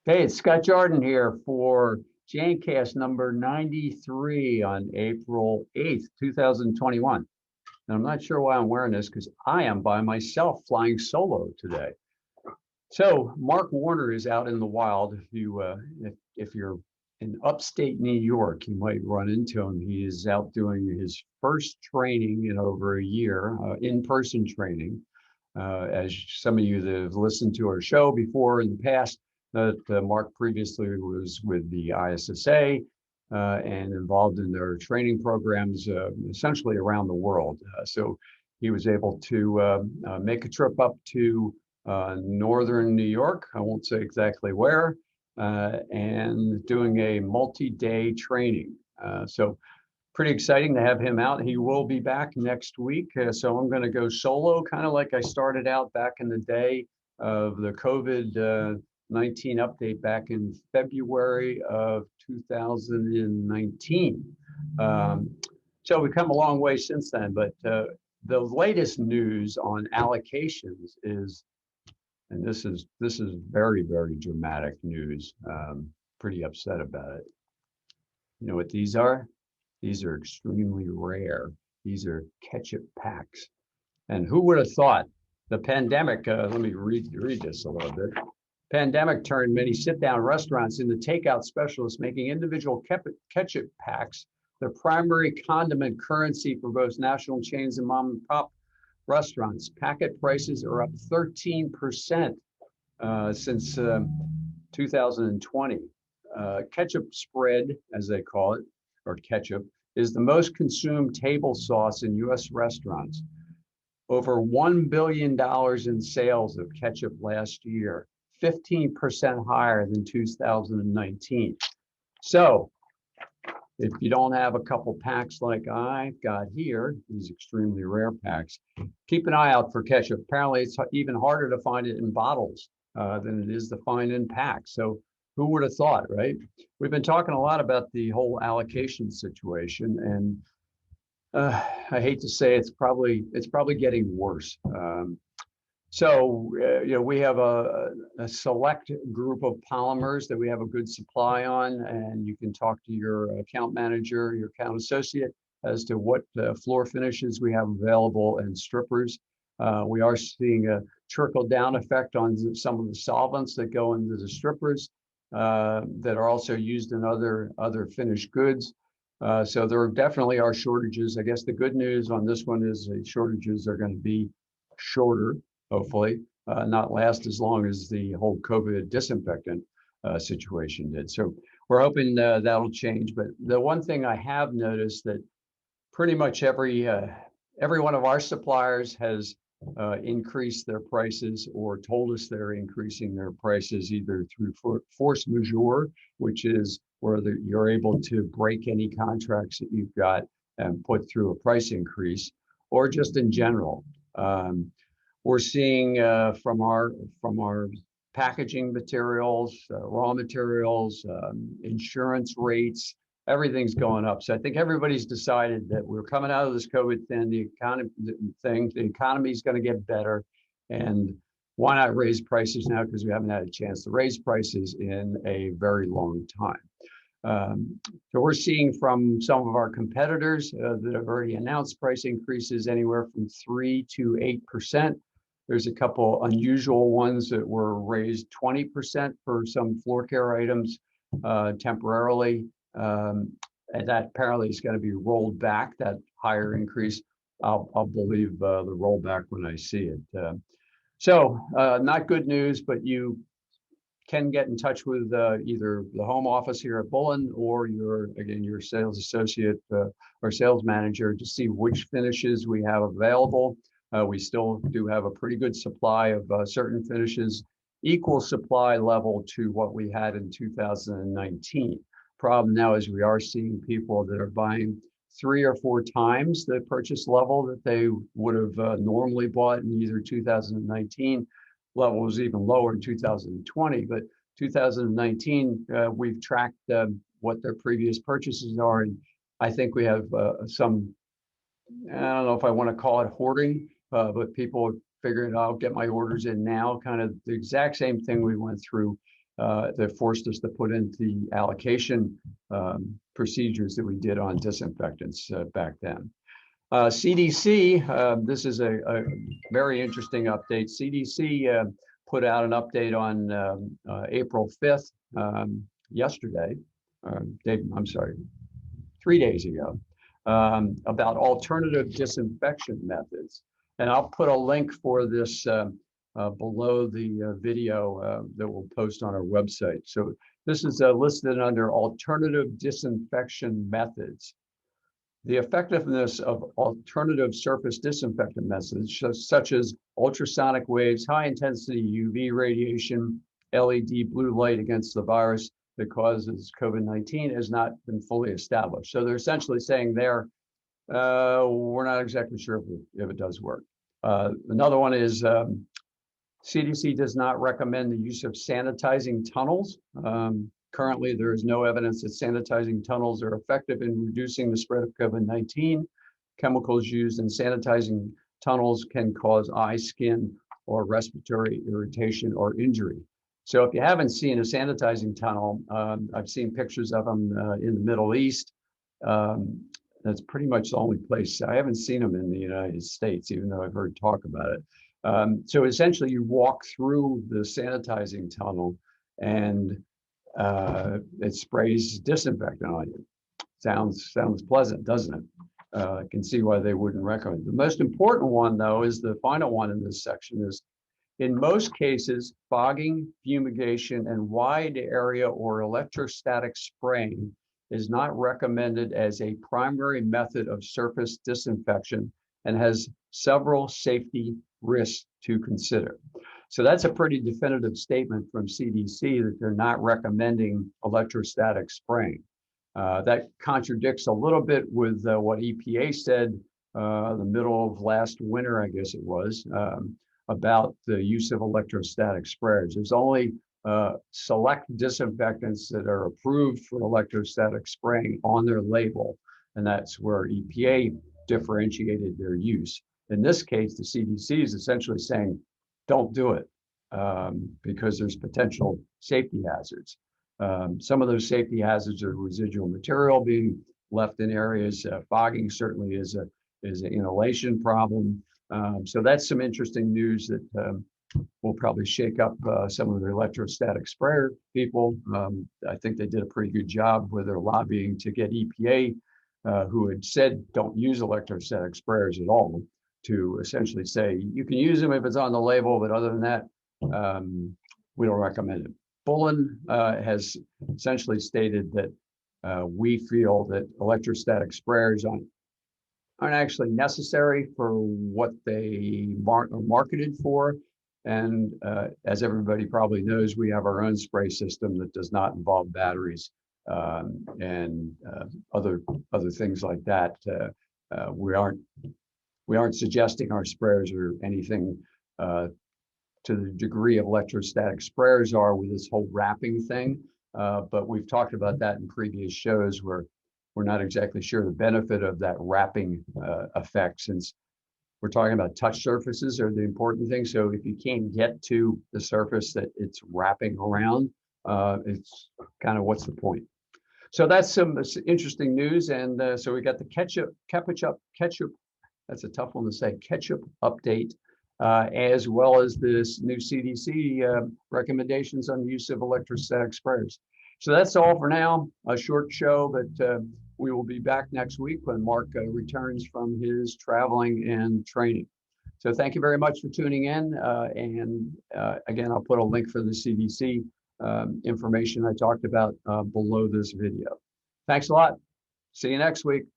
Hey, it's Scott Jordan here for Jancast number 93 on April 8th, 2021. And I'm not sure why I'm wearing this because I am by myself flying solo today. So Mark Warner is out in the wild. If you're in upstate New York, you might run into him. He is out doing his first training in over a year, in-person training. As some of you that have listened to our show before in the past, that Mark previously was with the ISSA and involved in their training programs essentially around the world. So he was able to make a trip up to northern New York. I won't say exactly where, and doing a multi-day training. So pretty exciting to have him out. He will be back next week. So I'm going to go solo, kind of like I started out back in the day of the COVID-19 update back in February of 2019. So we've come a long way since then, but the latest news on allocations is, and this is very, very dramatic news. Pretty upset about it. You know what these are? These are extremely rare. These are ketchup packs. And who would have thought the pandemic, let me read this a little bit. Pandemic turned many sit-down restaurants into takeout specialists, making individual ketchup packs the primary condiment currency for both national chains and mom and pop restaurants. Packet prices are up 13% since 2020. Ketchup spread, as they call it, or ketchup, is the most consumed table sauce in U.S. restaurants. Over $1 billion in sales of ketchup last year, 15% higher than 2019. So if you don't have a couple packs like I've got here, these extremely rare packs, keep an eye out for ketchup. Apparently, it's even harder to find it in bottles than it is to find in packs. So who would have thought, right? We've been talking a lot about the whole allocation situation, and I hate to say it's probably getting worse. We have a select group of polymers that we have a good supply on, and you can talk to your account manager, your account associate, as to what floor finishes we have available and strippers. We are seeing a trickle down effect on some of the solvents that go into the strippers that are also used in other finished goods. So there definitely are shortages. I guess the good news on this one is the shortages are going to be shorter, hopefully, not last as long as the whole COVID disinfectant situation did. So we're hoping that'll change. But the one thing I have noticed that pretty much every one of our suppliers has increased their prices or told us they're increasing their prices either through force majeure, which is where you're able to break any contracts that you've got and put through a price increase, or just in general. We're seeing from our packaging materials, raw materials, insurance rates, everything's going up. So I think everybody's decided that we're coming out of this COVID thing, the economy is going to get better, and why not raise prices now? Because we haven't had a chance to raise prices in a very long time. So we're seeing from some of our competitors that have already announced price increases anywhere from 3 to 8%. There's a couple unusual ones that were raised 20% for some floor care items temporarily. And that apparently is going to be rolled back, that higher increase. I'll believe the rollback when I see it. Not good news, but you can get in touch with either the home office here at Bullen or your sales associate or sales manager to see which finishes we have available. We still do have a pretty good supply of certain finishes, equal supply level to what we had in 2019. Problem now is we are seeing people that are buying 3 or 4 times the purchase level that they would have normally bought in either 2019. Level was even lower in 2020, but 2019, we've tracked what their previous purchases are. And I think we have some, I don't know if I want to call it hoarding, but people figuring I'll get my orders in now, kind of the exact same thing we went through that forced us to put in the allocation procedures that we did on disinfectants back then. CDC, this is a very interesting update. CDC put out an update on April 5th, yesterday, I'm sorry, 3 days ago, about alternative disinfection methods. And I'll put a link for this below the video that we'll post on our website. So this is listed under alternative disinfection methods. The effectiveness of alternative surface disinfectant methods, such as ultrasonic waves, high intensity UV radiation, LED blue light against the virus that causes COVID-19, has not been fully established. So they're essentially saying there, we're not exactly sure if it does work. Another one is CDC does not recommend the use of sanitizing tunnels. Currently, there is no evidence that sanitizing tunnels are effective in reducing the spread of COVID-19. Chemicals used in sanitizing tunnels can cause eye, skin, or respiratory irritation or injury. So if you haven't seen a sanitizing tunnel, I've seen pictures of them in the Middle East. That's pretty much the only place. I haven't seen them in the United States, even though I've heard talk about it. So essentially, you walk through the sanitizing tunnel and it sprays disinfectant on you. Sounds pleasant, doesn't it? I can see why they wouldn't recommend. The most important one, though, is the final one in this section is, in most cases, fogging, fumigation, and wide area or electrostatic spraying is not recommended as a primary method of surface disinfection and has several safety risks to consider. So that's a pretty definitive statement from CDC that they're not recommending electrostatic spraying. That contradicts a little bit with what EPA said the middle of last winter, I guess it was, about the use of electrostatic sprayers. There's only select disinfectants that are approved for electrostatic spraying on their label, and that's where EPA differentiated their use. In this case, the CDC is essentially saying, don't do it because there's potential safety hazards. Some of those safety hazards are residual material being left in areas. Fogging certainly is an inhalation problem. So that's some interesting news that will probably shake up some of the electrostatic sprayer people. I think they did a pretty good job with their lobbying to get EPA, who had said don't use electrostatic sprayers at all, to essentially say you can use them if it's on the label, but other than that, we don't recommend it. Bullen has essentially stated that we feel that electrostatic sprayers aren't actually necessary for what they are marketed for. And as everybody probably knows, we have our own spray system that does not involve batteries and other things like that. We aren't suggesting our sprayers are anything to the degree of electrostatic sprayers are with this whole wrapping thing. But we've talked about that in previous shows where we're not exactly sure the benefit of that wrapping effect, since we're talking about touch surfaces are the important thing. So if you can't get to the surface that it's wrapping around, it's kind of what's the point? So that's some interesting news. And so we got the ketchup, that's a tough one to say, ketchup update, as well as this new CDC recommendations on the use of electrostatic sprayers. So that's all for now, a short show, but we will be back next week when Mark returns from his traveling and training. So thank you very much for tuning in. Again, I'll put a link for the CDC information I talked about below this video. Thanks a lot. See you next week.